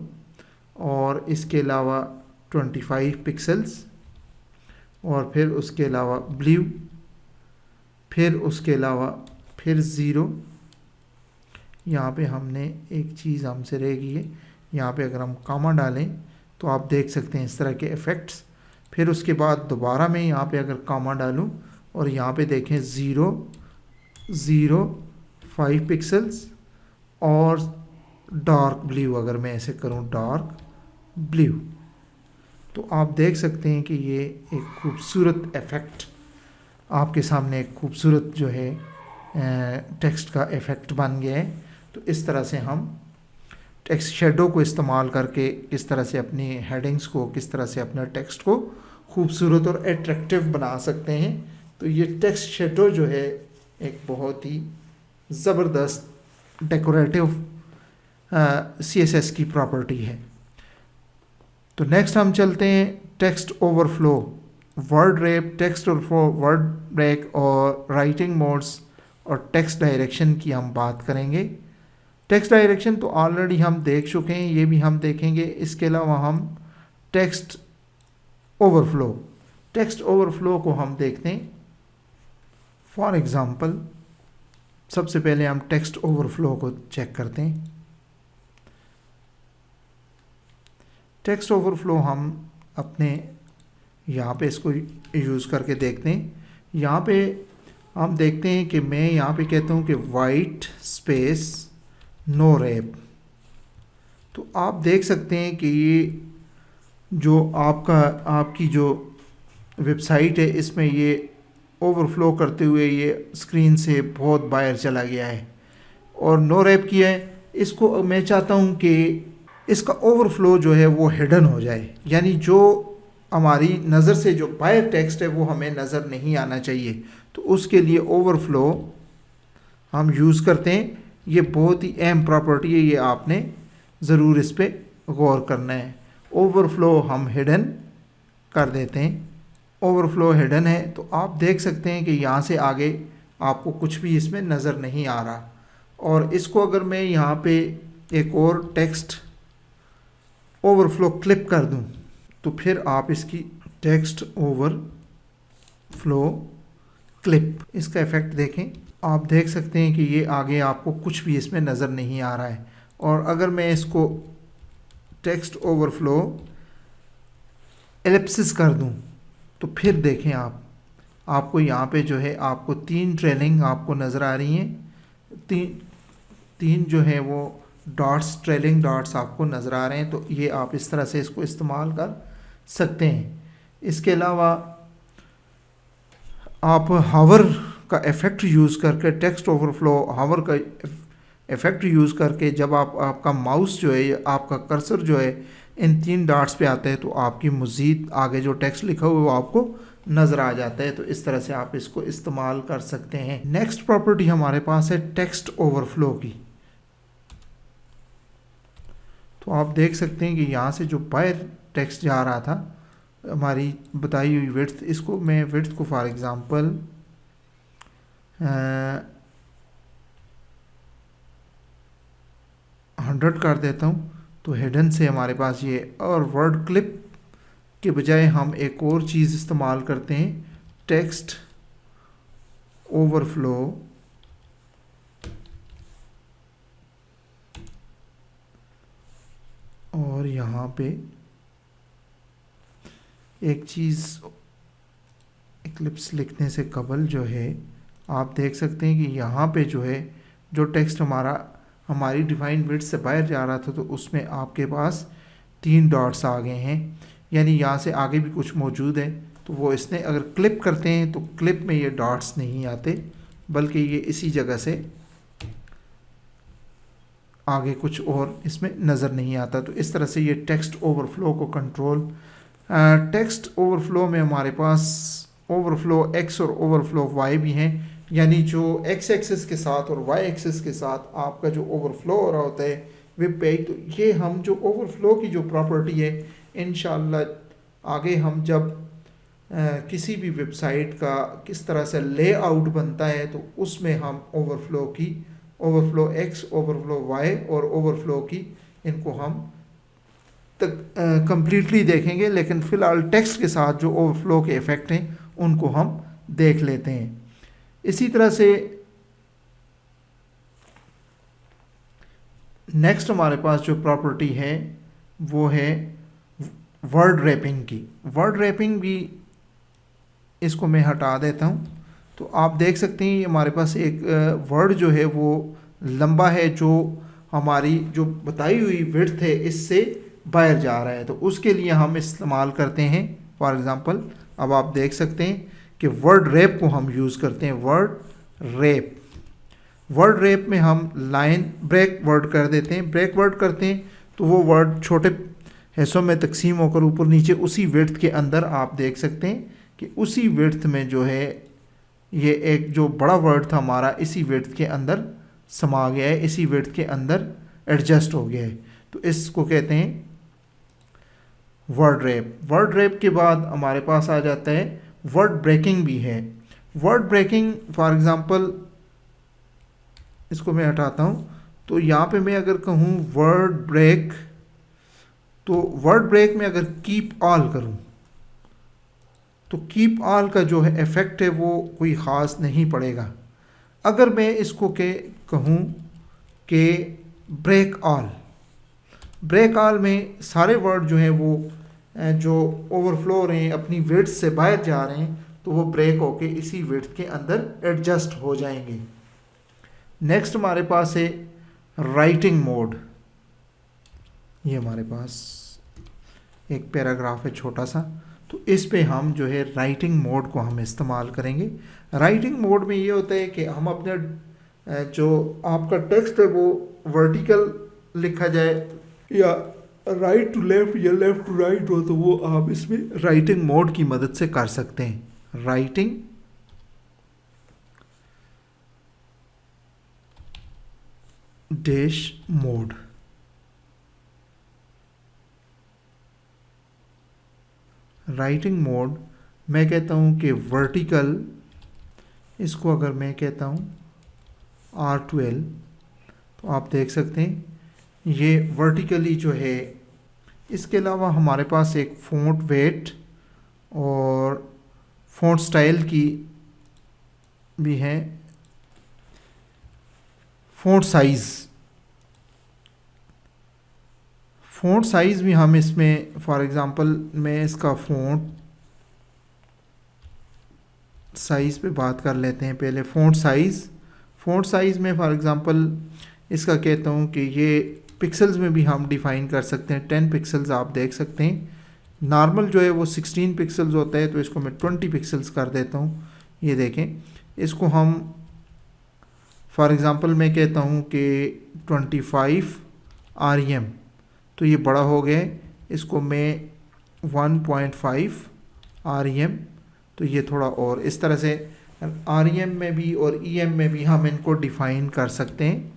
और इसके अलावा 25 पिक्सल्स, और फिर उसके अलावा ब्लू, फिर उसके अलावा फिर 0 यहाँ पे हमने एक चीज़ हमसे रह गई है, यहाँ पे अगर हम कामा डालें तो आप देख सकते हैं इस तरह के इफ़ेक्ट्स। फिर उसके बाद दोबारा मैं यहाँ पे अगर कामा डालूँ और यहाँ पे देखें 0.05 पिक्सल्स और डार्क ब्लू, अगर मैं ऐसे करूँ डार्क ब्लू, तो आप देख सकते हैं कि ये एक खूबसूरत इफ़ेक्ट आपके सामने, एक खूबसूरत जो है टेक्स्ट का इफ़ेक्ट बन गया है। तो इस तरह से हम टेक्स्ट शेडो को इस्तेमाल करके किस तरह से अपनी हेडिंग्स को, किस तरह से अपने टेक्स्ट को खूबसूरत और अट्रैक्टिव बना सकते हैं। तो ये टेक्स्ट शेडो जो है एक बहुत ही ज़बरदस्त डेकोरेटिव CSS की प्रॉपर्टी है। तो नेक्स्ट हम चलते हैं text overflow, word wrap, text overflow, word break और राइटिंग मोड्स और टेक्स्ट डायरेक्शन की हम बात करेंगे। टेक्स्ट डायरेक्शन तो ऑलरेडी हम देख चुके हैं, ये भी हम देखेंगे। इसके अलावा हम टेक्स्ट ओवरफ्लो को हम देखते हैं। फॉर एग्ज़ाम्पल सबसे पहले हम टेक्स्ट ओवरफ्लो को चेक करते हैं। टेक्स्ट ओवरफ्लो हम अपने यहाँ पे इसको यूज़ करके देखते हैं। यहाँ पे हम देखते हैं कि मैं यहाँ पे कहता हूँ कि वाइट स्पेस नो रैप। तो आप देख सकते हैं कि ये जो आपकी जो वेबसाइट है, इसमें ये ओवरफ्लो करते हुए ये स्क्रीन से बहुत बाहर चला गया है और नो रैप किया है। इसको मैं चाहता हूँ कि इसका ओवरफ्लो जो है वो हिडन हो जाए, यानी जो हमारी नज़र से जो बाहर टेक्स्ट है वो हमें नज़र नहीं आना चाहिए। तो उसके लिए ओवरफ्लो हम यूज़ करते हैं। ये बहुत ही अहम प्रॉपर्टी है, ये आपने ज़रूर इस पर गौर करना है। ओवरफ्लो हम हिडन कर देते हैं। ओवरफ्लो हिडन है तो आप देख सकते हैं कि यहाँ से आगे आपको कुछ भी इसमें नज़र नहीं आ रहा। और इसको अगर मैं यहाँ पे एक और टेक्स्ट ओवरफ्लो क्लिप कर दूं तो फिर आप इसकी टेक्स्ट ओवरफ्लो क्लिप, इसका इफ़ेक्ट देखें। आप देख सकते हैं कि ये आगे आपको कुछ भी इसमें नज़र नहीं आ रहा है। और अगर मैं इसको टेक्स्ट ओवरफ्लो एलिप्सिस कर दूं तो फिर देखें आपको यहाँ पे जो है आपको 3 ट्रेलिंग आपको नज़र आ रही हैं। तीन जो है वो डॉट्स, ट्रेलिंग डॉट्स आपको नज़र आ रहे हैं। तो ये आप इस तरह से इसको इस्तेमाल कर सकते हैं। इसके अलावा आप हावर का इफ़ेक्ट यूज़ करके, टेक्स्ट ओवरफ्लो हावर का इफ़ेक्ट यूज़ करके, जब आपका माउस जो है, आपका कर्सर जो है इन 3 डॉट्स पे आता है तो आपकी मज़ीद आगे जो टेक्स्ट लिखा हुआ है वो आपको नज़र आ जाता है। तो इस तरह से आप इसको इस्तेमाल कर सकते हैं। नेक्स्ट प्रॉपर्टी हमारे पास है टेक्स्ट ओवरफ्लो की। तो आप देख सकते हैं कि यहाँ से जो बाहर टेक्स्ट जा रहा था, हमारी बताई हुई विड्थ, इसको मैं विड्थ को फॉर एग्ज़ाम्पल 100 कर देता हूँ। तो हिडन से हमारे पास ये, और वर्ड क्लिप के बजाय हम एक और चीज़ इस्तेमाल करते हैं, टेक्स्ट ओवरफ्लो और यहाँ पे एक चीज़ एक्लिप्स लिखने से कबल जो है आप देख सकते हैं कि यहाँ पे जो है जो टेक्स्ट हमारी डिफाइंड विड्थ से बाहर जा रहा था तो उसमें आपके पास 3 डॉट्स आ गए हैं, यानी यहाँ से आगे भी कुछ मौजूद है। तो वो इसने अगर क्लिप करते हैं तो क्लिप में ये डॉट्स नहीं आते, बल्कि ये इसी जगह से आगे कुछ और इसमें नज़र नहीं आता। तो इस तरह से ये टेक्स्ट ओवरफ्लो को कंट्रोल, टेक्स्ट ओवरफ्लो में हमारे पास ओवरफ्लो एक्स और ओवरफ्लो वाई भी हैं, यानी जो एक्स एक्सिस के साथ और वाई एक्सिस के साथ आपका जो ओवरफ्लो हो रहा होता है वेब पेज। तो ये हम जो ओवरफ्लो की जो प्रॉपर्टी है, इंशाल्लाह आगे हम जब किसी भी वेबसाइट का किस तरह से लेआउट बनता है तो उसमें हम ओवरफ्लो एक्स, ओवरफ्लो वाई और ओवरफ्लो की इनको हम कंप्लीटली देखेंगे। लेकिन फ़िलहाल टेक्स्ट के साथ जो ओवरफ्लो के इफ़ेक्ट हैं उनको हम देख लेते हैं। इसी तरह से नेक्स्ट हमारे पास जो प्रॉपर्टी है वो है वर्ड रैपिंग की। वर्ड रैपिंग भी, इसको मैं हटा देता हूँ। तो आप देख सकते हैं हमारे पास एक वर्ड जो है वो लंबा है, जो हमारी जो बताई हुई विड्थ है इससे बाहर जा रहा है, तो उसके लिए हम इस्तेमाल करते हैं फॉर एग्ज़ाम्पल, अब आप देख सकते हैं कि वर्ड रैप को हम यूज़ करते हैं। वर्ड रैप में हम लाइन ब्रेक वर्ड कर देते हैं। ब्रेक वर्ड करते हैं तो वो वर्ड छोटे हिस्सों में तकसीम होकर ऊपर नीचे उसी विड्थ के अंदर आप देख सकते हैं कि उसी विड्थ में जो है ये एक जो बड़ा वर्ड था हमारा इसी विड्थ के अंदर समा गया है, इसी विड्थ के अंदर एडजस्ट हो गया है। तो इसको कहते हैं वर्ड रैप। वर्ड रैप के बाद हमारे पास आ जाता है वर्ड ब्रेकिंग भी है। वर्ड ब्रेकिंग फॉर एग्ज़ाम्पल, इसको मैं हटाता हूँ, तो यहाँ पे मैं अगर कहूँ वर्ड ब्रेक, तो वर्ड ब्रेक में अगर कीप ऑल करूँ तो कीप ऑल का जो है इफ़ेक्ट है वो कोई ख़ास नहीं पड़ेगा। अगर मैं इसको कहूँ कि ब्रेक ऑल में सारे वर्ड जो हैं वो जो ओवरफ्लो हो रहे हैं, अपनी विड्थ से बाहर जा रहे हैं, तो वो ब्रेक होके इसी विड्थ के अंदर एडजस्ट हो जाएंगे। नेक्स्ट हमारे पास है राइटिंग मोड। ये हमारे पास एक पैराग्राफ है छोटा सा, तो इस पे हम जो है राइटिंग मोड को हम इस्तेमाल करेंगे। राइटिंग मोड में ये होता है कि हम अपने जो आपका टेक्स्ट है वो वर्टिकल लिखा जाए या राइट टू लेफ्ट या लेफ्ट टू राइट हो, तो वो आप इसमें राइटिंग मोड की मदद से कर सकते हैं। Writing dash mode. Writing mode मैं कहता हूँ कि वर्टिकल, इसको अगर मैं कहता हूँ R12, तो आप देख सकते हैं ये वर्टिकली जो है। इसके अलावा हमारे पास एक फ़ॉन्ट वेट और फ़ॉन्ट स्टाइल की भी है। फ़ॉन्ट साइज़ भी हम इसमें फॉर एग्ज़ाम्पल मैं इसका फ़ॉन्ट साइज़ पे बात कर लेते हैं पहले। फ़ॉन्ट साइज़ में फॉर एग्ज़ाम्पल इसका कहता हूँ कि ये पिक्सल्स में भी हम डिफ़ाइन कर सकते हैं। 10 पिक्सल्स आप देख सकते हैं। नॉर्मल जो है वो 16 पिक्सल्स होता है, तो इसको मैं 20 पिक्सल्स कर देता हूँ। ये देखें, इसको हम फॉर एग्ज़ाम्पल मैं कहता हूँ कि 25 REM, तो ये बड़ा हो गया है। इसको मैं 1.5 REM, तो ये थोड़ा और इस तरह से REM में भी और EM में भी हम इनको डिफ़ाइन कर सकते हैं।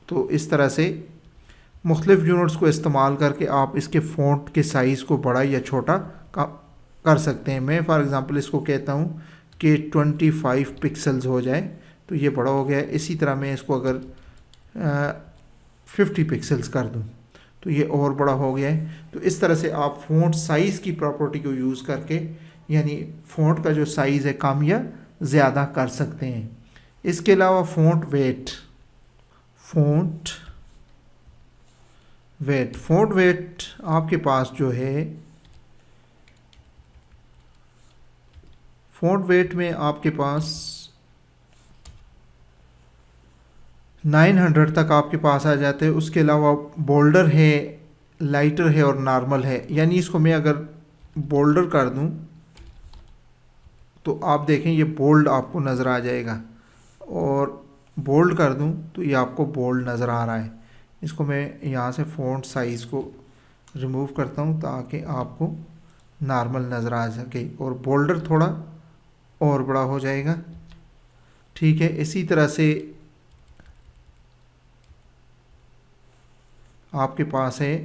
तो इस तरह से मुख्तलिफ़ यूनिट्स को इस्तेमाल करके आप इसके फ़ॉन्ट के साइज़ को बड़ा या छोटा कर सकते हैं। मैं फॉर एग्ज़ाम्पल इसको कहता हूँ कि 25 पिक्सल्स हो जाए, तो ये बड़ा हो गया है। इसी तरह मैं इसको अगर 50 पिक्सल्स कर दूँ तो ये और बड़ा हो गया है। तो इस तरह से आप फ़ॉन्ट साइज़ की प्रॉपर्टी को यूज़ करके यानी फ़ॉन्ट का जो साइज़ है कम या ज़्यादा कर सकते हैं। इसके अलावा फ़ॉन्ट वेट आपके पास जो है, फ़ॉन्ट वेट में आपके पास 900 तक आपके पास आ जाते हैं। उसके अलावा बोल्डर है, लाइटर है और नॉर्मल है। यानी इसको मैं अगर बोल्डर कर दूं तो आप देखें ये बोल्ड आपको नज़र आ जाएगा, और बोल्ड कर दूं तो ये आपको बोल्ड नज़र आ रहा है। इसको मैं यहाँ से फ़ॉन्ट साइज़ को रिमूव करता हूँ ताकि आपको नॉर्मल नज़र आ सके, और बोल्डर थोड़ा और बड़ा हो जाएगा। ठीक है, इसी तरह से आपके पास है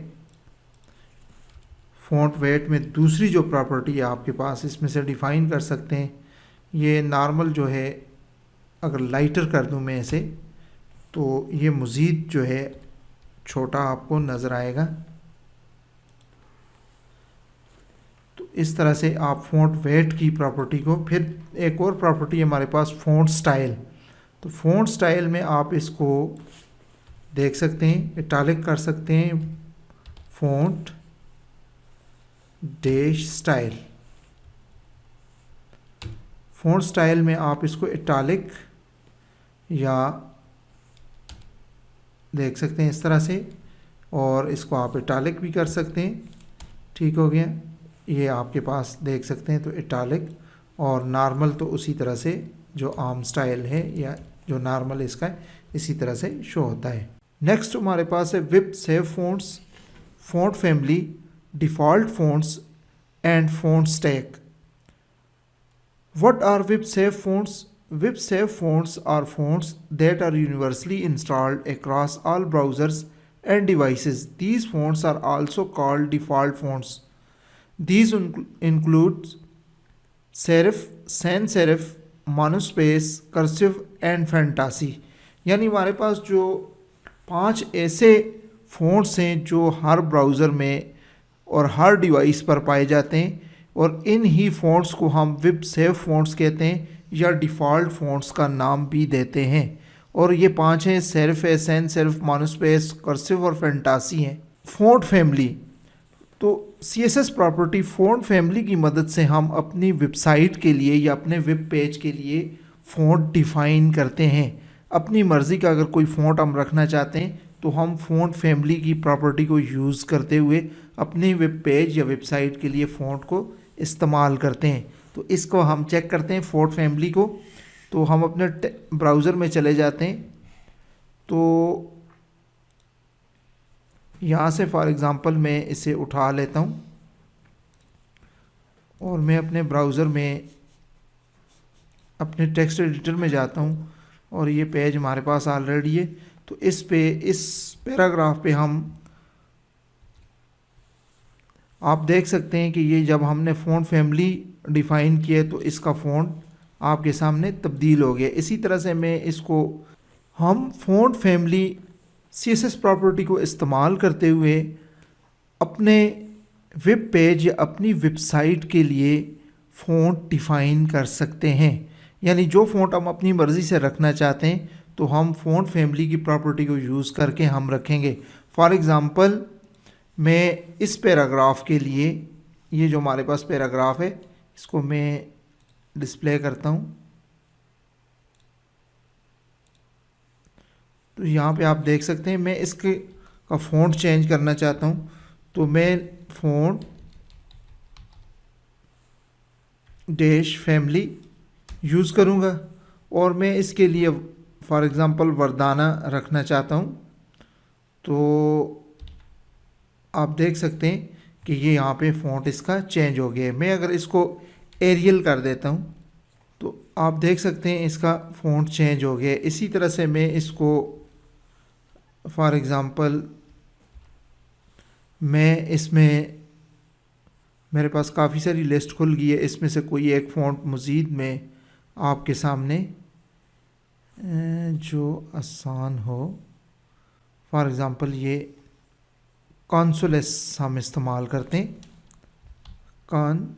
फ़ॉन्ट वेट में दूसरी जो प्रॉपर्टी है आपके पास, इसमें से डिफ़ाइन कर सकते हैं। ये नॉर्मल जो है अगर लाइटर कर दूं मैं इसे, तो ये मज़ीद जो है छोटा आपको नज़र आएगा। तो इस तरह से आप फ़ॉन्ट वेट की प्रॉपर्टी को, फिर एक और प्रॉपर्टी हमारे पास फ़ॉन्ट स्टाइल। तो फ़ॉन्ट स्टाइल में आप इसको देख सकते हैं, इटालिक कर सकते हैं, font dash style. Font style में आप इसको इटालिक या देख सकते हैं इस तरह से, और इसको आप इटालिक भी कर सकते हैं। ठीक हो गया, ये आपके पास देख सकते हैं। तो इटालिक और नॉर्मल तो उसी तरह से जो आम स्टाइल है या जो नॉर्मल इसका है इसी तरह से शो होता है। नेक्स्ट हमारे पास है whip save fonts, font family, default fonts and font stack. What are WebSafe fonts? WebSafe fonts are fonts that are universally installed across all browsers and devices. These fonts are also called default fonts. These include serif, sans serif, monospace, cursive and fantasy. यानी हमारे पास जो 5 ऐसे fonts हैं जो हर browser में और हर device पर पाए जाते हैं, और इन ही फ़ॉन्ट्स को हम वेब सेव फ़ॉन्ट्स कहते हैं या डिफ़ॉल्ट फ़ॉन्ट्स का नाम भी देते हैं। और ये 5 हैं, सेरिफ है, सैन सेरिफ, मोनोस्पेस, कर्सिव और फैंटासी हैं। फ़ॉन्ट फैमिली, तो CSS प्रॉपर्टी फ़ॉन्ट फैमिली की मदद से हम अपनी वेबसाइट के लिए या अपने वेब पेज के लिए फ़ॉन्ट डिफ़ाइन करते हैं। अपनी मर्ज़ी का अगर कोई फ़ॉन्ट हम रखना चाहते हैं तो हम फ़ॉन्ट फैमिली की प्रॉपर्टी को यूज़ करते हुए अपने वेब पेज या वेबसाइट के लिए फ़ॉन्ट को इस्तेमाल करते हैं। तो इसको हम चेक करते हैं फ़ॉन्ट फैमिली को। तो हम अपने ब्राउज़र में चले जाते हैं। तो यहाँ से फॉर एग्ज़ाम्पल मैं इसे उठा लेता हूँ और मैं अपने ब्राउज़र में अपने टेक्स्ट एडिटर में जाता हूँ और ये पेज हमारे पास ऑलरेडी है। तो इस पैराग्राफ पे हम आप देख सकते हैं कि ये जब हमने फ़ॉन्ट फैमिली डिफ़ाइन किया तो इसका फ़ॉन्ट आपके सामने तब्दील हो गया। इसी तरह से हम फ़ॉन्ट फैमिली CSS प्रॉपर्टी को इस्तेमाल करते हुए अपने वेब पेज या अपनी वेबसाइट के लिए फ़ॉन्ट डिफ़ाइन कर सकते हैं। यानी जो फ़ॉन्ट हम अपनी मर्ज़ी से रखना चाहते हैं तो हम फ़ॉन्ट फैमिली की प्रॉपर्टी को यूज़ करके हम रखेंगे। फॉर एग्ज़ाम्पल मैं इस पैराग्राफ के लिए, ये जो हमारे पास पैराग्राफ है इसको मैं डिस्प्ले करता हूँ। तो यहाँ पे आप देख सकते हैं मैं इसके का फ़ॉन्ट चेंज करना चाहता हूँ। तो मैं फ़ॉन्ट डैश फैमिली यूज़ करूँगा और मैं इसके लिए फॉर एग्ज़ाम्पल वर्दाना रखना चाहता हूँ। तो आप देख सकते हैं कि ये यहाँ पे फ़ॉन्ट इसका चेंज हो गया है। मैं अगर इसको एरियल कर देता हूँ तो आप देख सकते हैं इसका फ़ॉन्ट चेंज हो गया है। इसी तरह से मैं इसको फॉर एग्ज़ाम्पल मैं इसमें मेरे पास काफ़ी सारी लिस्ट खुल गई है, इसमें से कोई एक फ़ॉन्ट मज़ीद में आपके सामने जो आसान हो, फॉर एग्ज़ाम्पल ये कॉन्सोलेस हम इस्तेमाल करते हैं। कॉन्सोलेस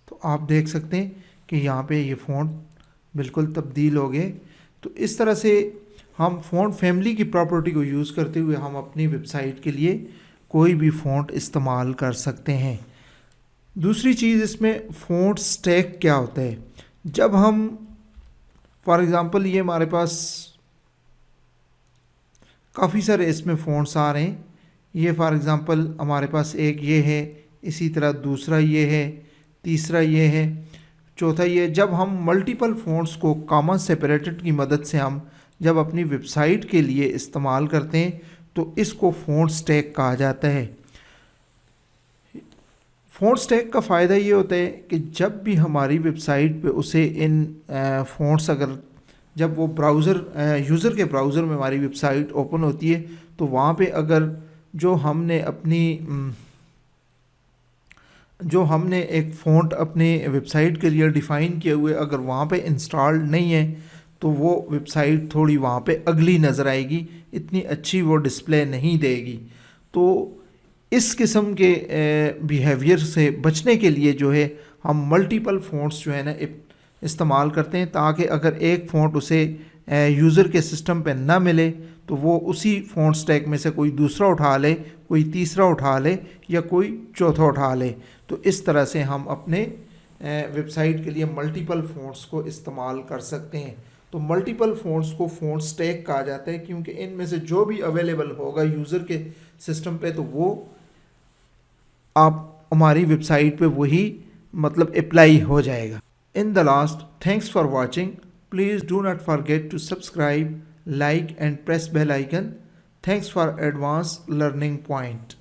तो आप देख सकते हैं कि यहाँ पे ये फ़ॉन्ट बिल्कुल तब्दील हो गए। तो इस तरह से हम फ़ॉन्ट फैमिली की प्रॉपर्टी को यूज़ करते हुए हम अपनी वेबसाइट के लिए कोई भी फ़ॉन्ट इस्तेमाल कर सकते हैं। दूसरी चीज़ इसमें फ़ॉन्ट स्टैक क्या होता है। जब हम फॉर एग्ज़ाम्पल ये हमारे पास काफ़ी सारे इसमें फ़ॉन्ट्स आ रहे हैं। ये फॉर एग्ज़ाम्पल हमारे पास एक ये है, इसी तरह दूसरा ये है, तीसरा ये है, चौथा ये। जब हम मल्टीपल फ़ॉन्ट्स को कॉमा सेपरेटेड की मदद से हम जब अपनी वेबसाइट के लिए इस्तेमाल करते हैं तो इसको फ़ॉन्ट स्टैक कहा जाता है। फ़ॉन्ट स्टैक का फ़ायदा ये होता है कि जब भी हमारी वेबसाइट पे उसे इन फ़ॉन्ट्स अगर जब वो ब्राउज़र यूज़र के ब्राउज़र में हमारी वेबसाइट ओपन होती है तो वहाँ पे अगर जो हमने एक फ़ॉन्ट अपने वेबसाइट के लिए डिफ़ाइन किए हुए अगर वहाँ पे इंस्टॉल्ड नहीं है तो वो वेबसाइट थोड़ी वहाँ पे अगली नज़र आएगी, इतनी अच्छी वो डिस्प्ले नहीं देगी। तो इस किस्म के बिहेवियर से बचने के लिए जो है हम मल्टीपल फ़ॉन्ट्स जो है ना इस्तेमाल करते हैं, ताकि अगर एक फ़ॉन्ट उसे यूज़र के सिस्टम पे ना मिले तो वो उसी फ़ॉन्ट स्टैक में से कोई दूसरा उठा ले, कोई तीसरा उठा ले या कोई चौथा उठा ले। तो इस तरह से हम अपने वेबसाइट के लिए मल्टीपल फ़ॉन्ट्स को इस्तेमाल कर सकते हैं। तो मल्टीपल फ़ॉन्ट्स को फ़ॉन्ट स्टैक कहा जाता है, क्योंकि इनमें से जो भी अवेलेबल होगा यूज़र के सिस्टम पे तो वो आप हमारी वेबसाइट पे वही मतलब अप्लाई हो जाएगा। In the last, thanks for watching. Please do not forget to subscribe, like and press bell icon. Thanks for advanced learning point.